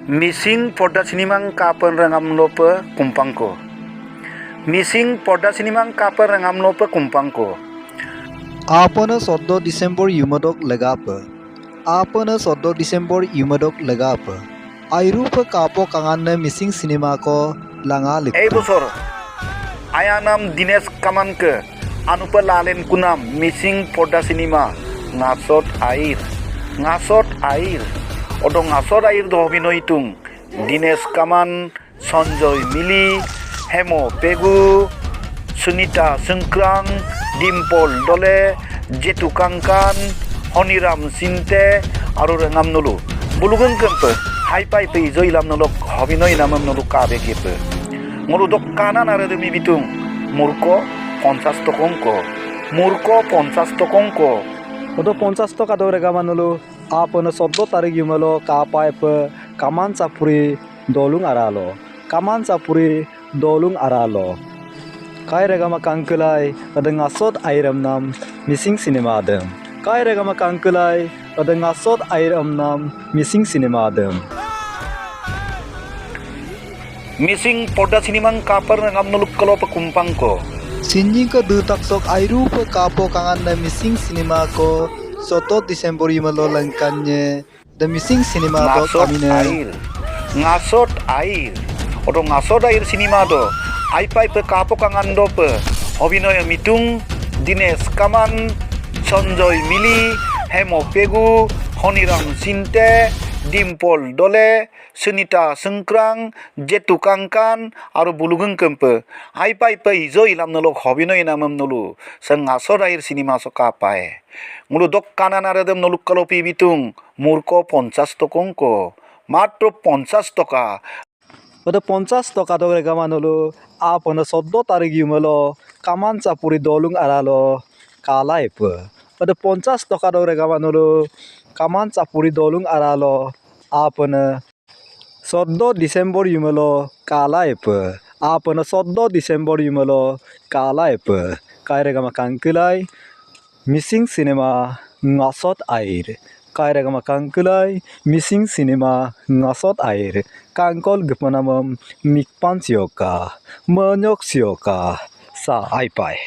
Missing poda sinimang kapan rangam lope kumpangko. Missing poda sinimang kapan rangam lope kumpangko. आपण 14 December युमदोक लगाप. आपण 14 December युमदोक लगाप. आयरूप कापो कांगान missing cinema को लंगा लिख. এই বছর আয়া নাম দীনেশ কামান কে আনুপা লালেন কুনাম মিসিং পর্দা cinema Ngasod Ayir. Ngasod Ayir. Odo Ngasod Ayir do অভিনয় তুং Dinesh Kaman, Sanjoy Mili, Hemo Pegu, Sunita Sengkrang, Dimpal Dole, Jetu Kangkan, Honiram Sinte, aru rengam nulu. Bulugun kempe, hai pai pe izo ilam nulok অভিনয় নামম nulu kabe kepe. Ngurudok kanan are demi bitung. Murko 50 tokongko. Murko 50 tokongko. Odo 50 टका दो रेगा मानुलो. आपण 14 तारीख युमलो का pipe kaman sapuri dolung aralo. Kaman sapuri dolung aralo. Kai regama kangkulai ada Ngasod Ayir nam missing cinema adem. Kai regama kangkulai ada Ngasod Ayir nam missing cinema adem. Missing poda sinimang kapar rangam nuluk kalau pekumpang ko. Sinjing ke dutak sok airu pe kapo kangan na missing cinema ko 17 Desember yumalo langkanye the missing cinema do kamine Ngasod Ayir odo Ngasod Ayir cinema do ai pai pe kapo kangan do pe অভিনয় mitung Dinesh Kaman Sanjoy Mili Hemo Pegu Honiram Sinte Dimpal Dole Sunita Sengkrang Jetu Kangkan aru bulugung kempe ai pai pe izo ilam nolok অভিনয় namam nolu sang Ngasod Ayir cinema so kapai ngulu dok kanan aredem noluk kalopi bitung murko 50 tokongko মাত্র 50 টাকা ওটা 50 টাকা দো রেগা মানলো আপন 14 তারিখ ইউমলো কামান চাপুরি দলুং আরালো কালাইপ ওটা 50 টাকা দো রেগা মানলো কামান চাপুরি দলুং আরালো আপন 14 ডিসেম্বর ইউমলো কালাইপ আপন 14 ডিসেম্বর ইউমলো কালাইপ কাই রেগা মা কাঙ্কিলাই Mising cinema Ngasod Ayir. Kai regama kangkulai missing cinema Ngasod Ayir. Kangkol gepanamam mikpan sioka. Menyok sioka. Sa ai pai.